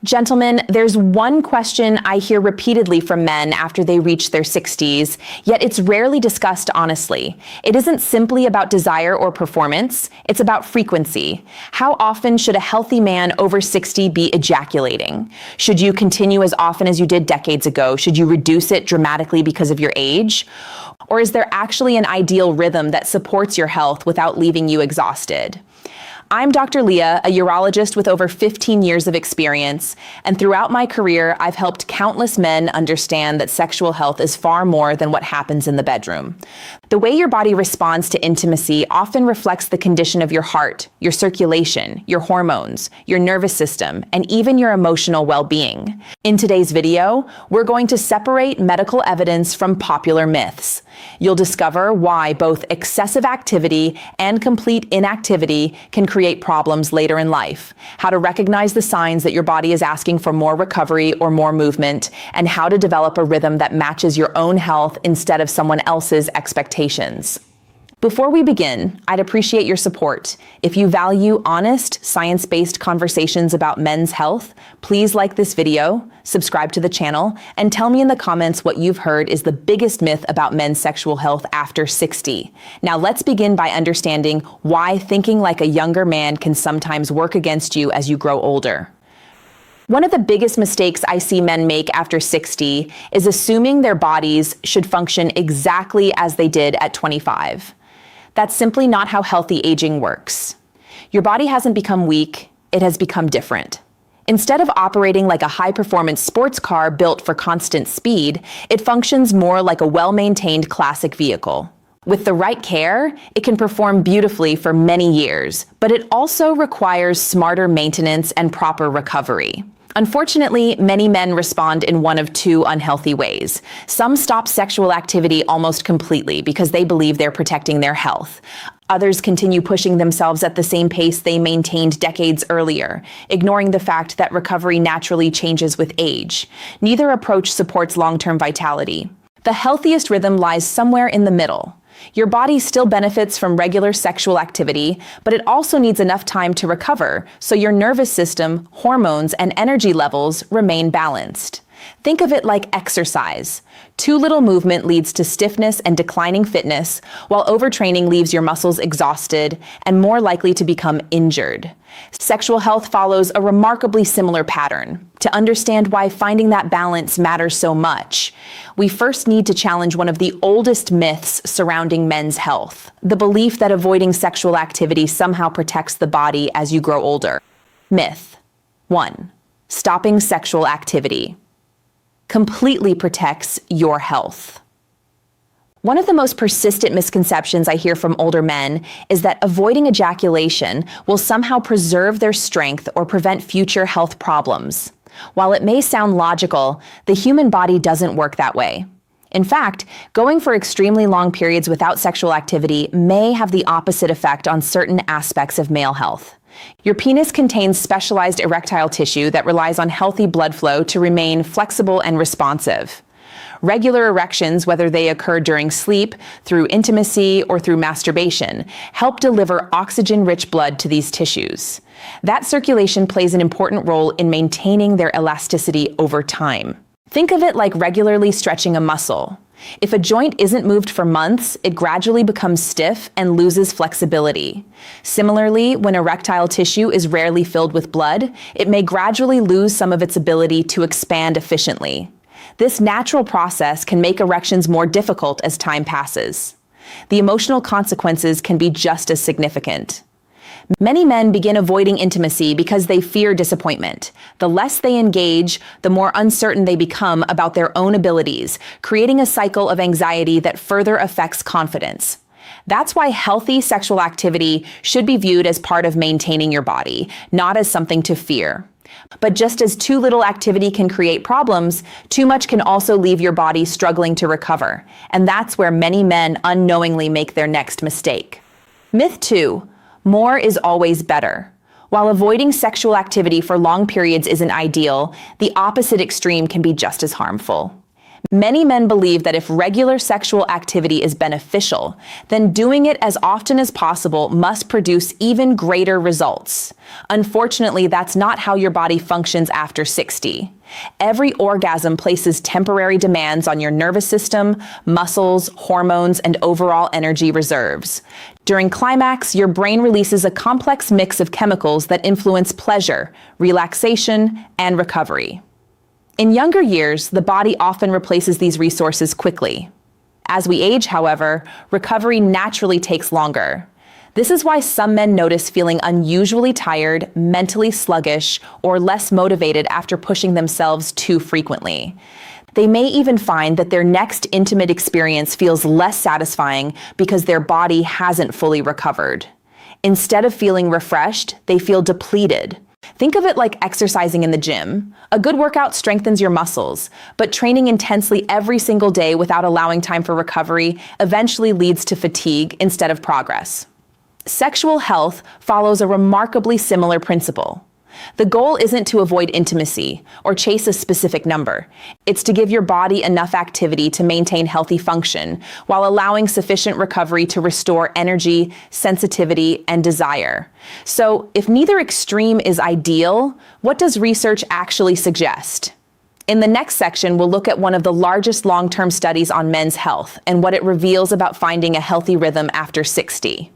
Gentlemen, there's one question I hear repeatedly from men after they reach their 60s, yet it's rarely discussed honestly. It isn't simply about desire or performance, it's about frequency. How often should a healthy man over 60 be ejaculating? Should you continue as often as you did decades ago? Should you reduce it dramatically because of your age? Or is there actually an ideal rhythm that supports your health without leaving you exhausted? I'm Dr. Leah, a urologist with over 15 years of experience, and throughout my career, I've helped countless men understand that sexual health is far more than what happens in the bedroom. The way your body responds to intimacy often reflects the condition of your heart, your circulation, your hormones, your nervous system, and even your emotional well-being. In today's video, we're going to separate medical evidence from popular myths. You'll discover why both excessive activity and complete inactivity can create problems later in life, how to recognize the signs that your body is asking for more recovery or more movement, and how to develop a rhythm that matches your own health instead of someone else's expectations. Before we begin, I'd appreciate your support. If you value honest, science-based conversations about men's health, please like this video, subscribe to the channel, and tell me in the comments what you've heard is the biggest myth about men's sexual health after 60. Now let's begin by understanding why thinking like a younger man can sometimes work against you as you grow older. One of the biggest mistakes I see men make after 60 is assuming their bodies should function exactly as they did at 25. That's simply not how healthy aging works. Your body hasn't become weak, it has become different. Instead of operating like a high-performance sports car built for constant speed, it functions more like a well-maintained classic vehicle. With the right care, it can perform beautifully for many years, but it also requires smarter maintenance and proper recovery. Unfortunately, many men respond in one of two unhealthy ways. Some stop sexual activity almost completely because they believe they're protecting their health. Others continue pushing themselves at the same pace they maintained decades earlier, ignoring the fact that recovery naturally changes with age. Neither approach supports long-term vitality. The healthiest rhythm lies somewhere in the middle. Your body still benefits from regular sexual activity, but it also needs enough time to recover so your nervous system, hormones, and energy levels remain balanced. Think of it like exercise. Too little movement leads to stiffness and declining fitness, while overtraining leaves your muscles exhausted and more likely to become injured. Sexual health follows a remarkably similar pattern. To understand why finding that balance matters so much, we first need to challenge one of the oldest myths surrounding men's health: the belief that avoiding sexual activity somehow protects the body as you grow older. Myth 1. Stopping sexual activity completely protects your health. One of the most persistent misconceptions I hear from older men is that avoiding ejaculation will somehow preserve their strength or prevent future health problems. While it may sound logical, the human body doesn't work that way. In fact, going for extremely long periods without sexual activity may have the opposite effect on certain aspects of male health. Your penis contains specialized erectile tissue that relies on healthy blood flow to remain flexible and responsive. Regular erections, whether they occur during sleep, through intimacy, or through masturbation, help deliver oxygen-rich blood to these tissues. That circulation plays an important role in maintaining their elasticity over time. Think of it like regularly stretching a muscle. If a joint isn't moved for months, it gradually becomes stiff and loses flexibility. Similarly, when erectile tissue is rarely filled with blood, it may gradually lose some of its ability to expand efficiently. This natural process can make erections more difficult as time passes. The emotional consequences can be just as significant. Many men begin avoiding intimacy because they fear disappointment. The less they engage, the more uncertain they become about their own abilities, creating a cycle of anxiety that further affects confidence. That's why healthy sexual activity should be viewed as part of maintaining your body, not as something to fear. But just as too little activity can create problems, too much can also leave your body struggling to recover. And that's where many men unknowingly make their next mistake. Myth 2. More is always better. While avoiding sexual activity for long periods isn't ideal, the opposite extreme can be just as harmful. Many men believe that if regular sexual activity is beneficial, then doing it as often as possible must produce even greater results. Unfortunately, that's not how your body functions after 60. Every orgasm places temporary demands on your nervous system, muscles, hormones, and overall energy reserves. During climax, your brain releases a complex mix of chemicals that influence pleasure, relaxation, and recovery. In younger years, the body often replaces these resources quickly. As we age, however, recovery naturally takes longer. This is why some men notice feeling unusually tired, mentally sluggish, or less motivated after pushing themselves too frequently. They may even find that their next intimate experience feels less satisfying because their body hasn't fully recovered. Instead of feeling refreshed, they feel depleted. Think of it like exercising in the gym. A good workout strengthens your muscles, but training intensely every single day without allowing time for recovery eventually leads to fatigue instead of progress. Sexual health follows a remarkably similar principle. The goal isn't to avoid intimacy or chase a specific number. It's to give your body enough activity to maintain healthy function while allowing sufficient recovery to restore energy, sensitivity, and desire. So, if neither extreme is ideal, what does research actually suggest? In the next section, we'll look at one of the largest long-term studies on men's health and what it reveals about finding a healthy rhythm after 60.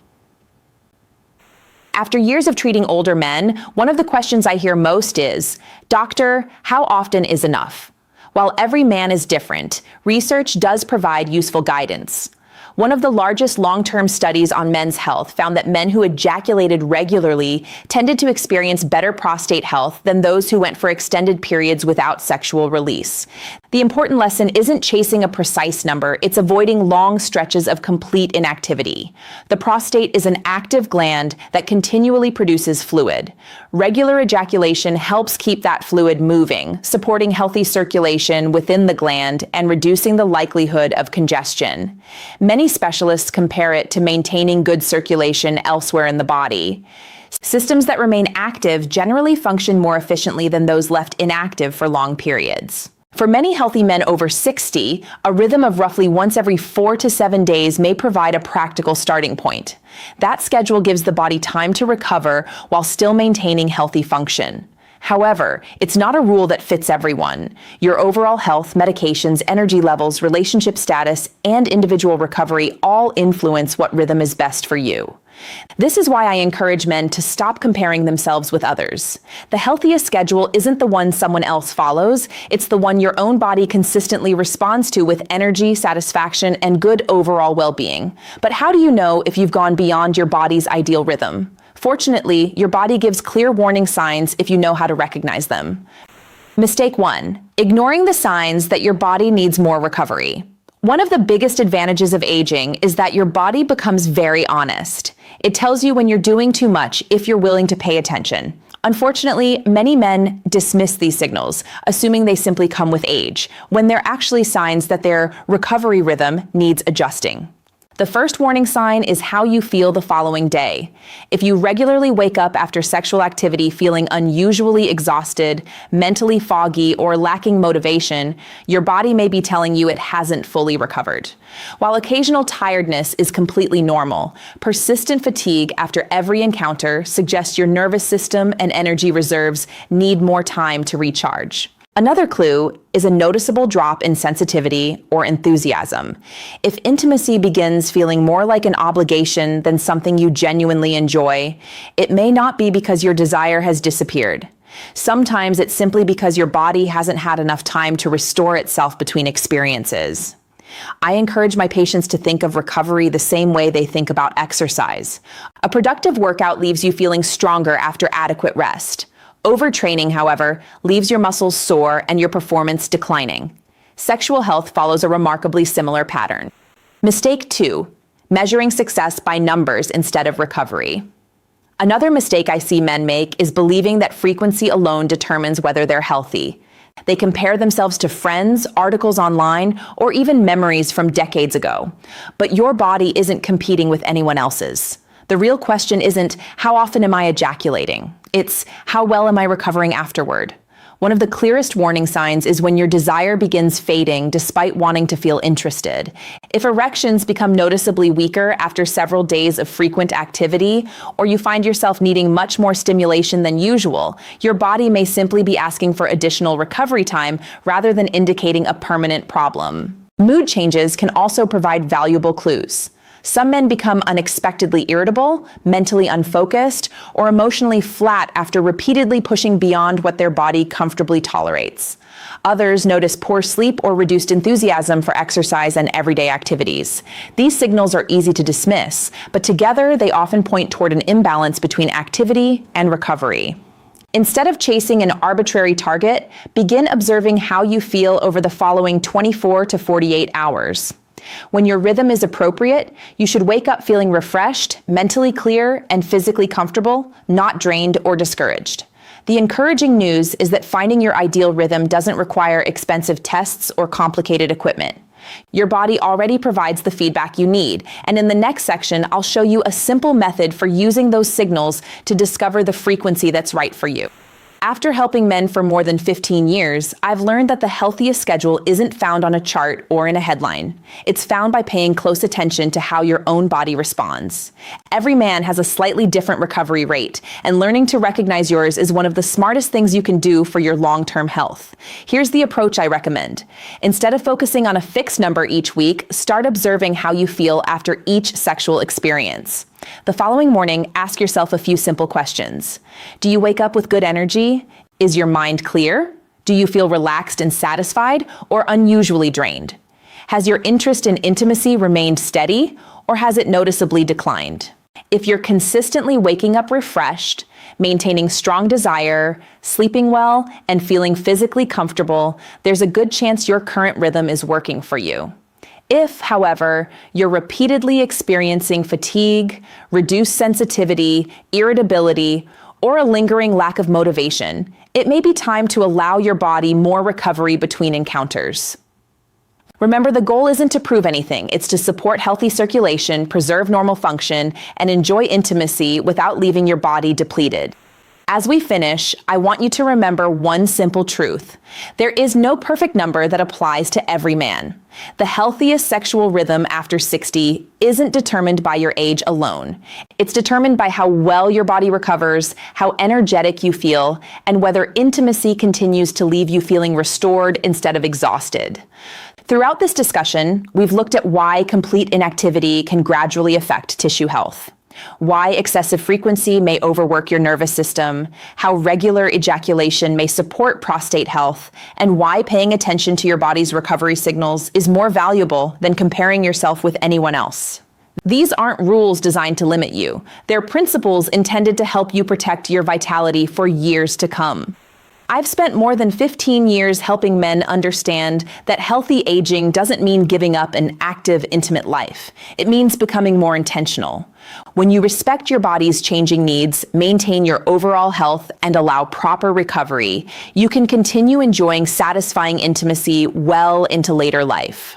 After years of treating older men, one of the questions I hear most is, "Doctor, how often is enough?" While every man is different, research does provide useful guidance. One of the largest long-term studies on men's health found that men who ejaculated regularly tended to experience better prostate health than those who went for extended periods without sexual release. The important lesson isn't chasing a precise number, it's avoiding long stretches of complete inactivity. The prostate is an active gland that continually produces fluid. Regular ejaculation helps keep that fluid moving, supporting healthy circulation within the gland and reducing the likelihood of congestion. Many specialists compare it to maintaining good circulation elsewhere in the body. Systems that remain active generally function more efficiently than those left inactive for long periods. For many healthy men over 60, a rhythm of roughly once every 4 to 7 days may provide a practical starting point. That schedule gives the body time to recover while still maintaining healthy function. However, it's not a rule that fits everyone. Your overall health, medications, energy levels, relationship status, and individual recovery all influence what rhythm is best for you. This is why I encourage men to stop comparing themselves with others. The healthiest schedule isn't the one someone else follows, it's the one your own body consistently responds to with energy, satisfaction, and good overall well-being. But how do you know if you've gone beyond your body's ideal rhythm? Fortunately, your body gives clear warning signs if you know how to recognize them. Mistake 1: ignoring the signs that your body needs more recovery. One of the biggest advantages of aging is that your body becomes very honest. It tells you when you're doing too much if you're willing to pay attention. Unfortunately, many men dismiss these signals, assuming they simply come with age, when they're actually signs that their recovery rhythm needs adjusting. The first warning sign is how you feel the following day. If you regularly wake up after sexual activity feeling unusually exhausted, mentally foggy, or lacking motivation, your body may be telling you it hasn't fully recovered. While occasional tiredness is completely normal, persistent fatigue after every encounter suggests your nervous system and energy reserves need more time to recharge. Another clue is a noticeable drop in sensitivity or enthusiasm. If intimacy begins feeling more like an obligation than something you genuinely enjoy, it may not be because your desire has disappeared. Sometimes it's simply because your body hasn't had enough time to restore itself between experiences. I encourage my patients to think of recovery the same way they think about exercise. A productive workout leaves you feeling stronger after adequate rest. Overtraining, however, leaves your muscles sore and your performance declining. Sexual health follows a remarkably similar pattern. Mistake 2: measuring success by numbers instead of recovery. Another mistake I see men make is believing that frequency alone determines whether they're healthy. They compare themselves to friends, articles online, or even memories from decades ago. But your body isn't competing with anyone else's. The real question isn't, how often am I ejaculating? It's, how well am I recovering afterward? One of the clearest warning signs is when your desire begins fading despite wanting to feel interested. If erections become noticeably weaker after several days of frequent activity, or you find yourself needing much more stimulation than usual, your body may simply be asking for additional recovery time rather than indicating a permanent problem. Mood changes can also provide valuable clues. Some men become unexpectedly irritable, mentally unfocused, or emotionally flat after repeatedly pushing beyond what their body comfortably tolerates. Others notice poor sleep or reduced enthusiasm for exercise and everyday activities. These signals are easy to dismiss, but together they often point toward an imbalance between activity and recovery. Instead of chasing an arbitrary target, begin observing how you feel over the following 24 to 48 hours. When your rhythm is appropriate, you should wake up feeling refreshed, mentally clear, and physically comfortable, not drained or discouraged. The encouraging news is that finding your ideal rhythm doesn't require expensive tests or complicated equipment. Your body already provides the feedback you need, and in the next section, I'll show you a simple method for using those signals to discover the frequency that's right for you. After helping men for more than 15 years, I've learned that the healthiest schedule isn't found on a chart or in a headline. It's found by paying close attention to how your own body responds. Every man has a slightly different recovery rate, and learning to recognize yours is one of the smartest things you can do for your long-term health. Here's the approach I recommend. Instead of focusing on a fixed number each week, start observing how you feel after each sexual experience. The following morning, ask yourself a few simple questions. Do you wake up with good energy? Is your mind clear? Do you feel relaxed and satisfied, or unusually drained? Has your interest in intimacy remained steady, or has it noticeably declined? If you're consistently waking up refreshed, maintaining strong desire, sleeping well, and feeling physically comfortable, there's a good chance your current rhythm is working for you. If, however, you're repeatedly experiencing fatigue, reduced sensitivity, irritability, or a lingering lack of motivation, it may be time to allow your body more recovery between encounters. Remember, the goal isn't to prove anything. It's to support healthy circulation, preserve normal function, and enjoy intimacy without leaving your body depleted. As we finish, I want you to remember one simple truth. There is no perfect number that applies to every man. The healthiest sexual rhythm after 60 isn't determined by your age alone. It's determined by how well your body recovers, how energetic you feel, and whether intimacy continues to leave you feeling restored instead of exhausted. Throughout this discussion, we've looked at why complete inactivity can gradually affect tissue health, why excessive frequency may overwork your nervous system, how regular ejaculation may support prostate health, and why paying attention to your body's recovery signals is more valuable than comparing yourself with anyone else. These aren't rules designed to limit you. They're principles intended to help you protect your vitality for years to come. I've spent more than 15 years helping men understand that healthy aging doesn't mean giving up an active, intimate life. It means becoming more intentional. When you respect your body's changing needs, maintain your overall health, and allow proper recovery, you can continue enjoying satisfying intimacy well into later life.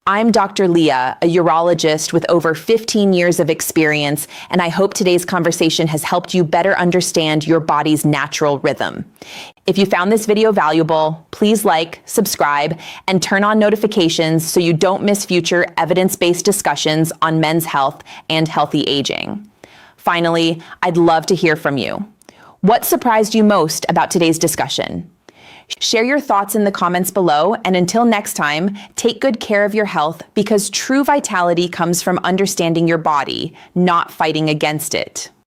I'm Dr. Leah, a urologist with over 15 years of experience, and I hope today's conversation has helped you better understand your body's natural rhythm. If you found this video valuable, please like, subscribe, and turn on notifications so you don't miss future evidence-based discussions on men's health and healthy aging. Finally, I'd love to hear from you. What surprised you most about today's discussion? Share your thoughts in the comments below, and until next time, take good care of your health because true vitality comes from understanding your body, not fighting against it.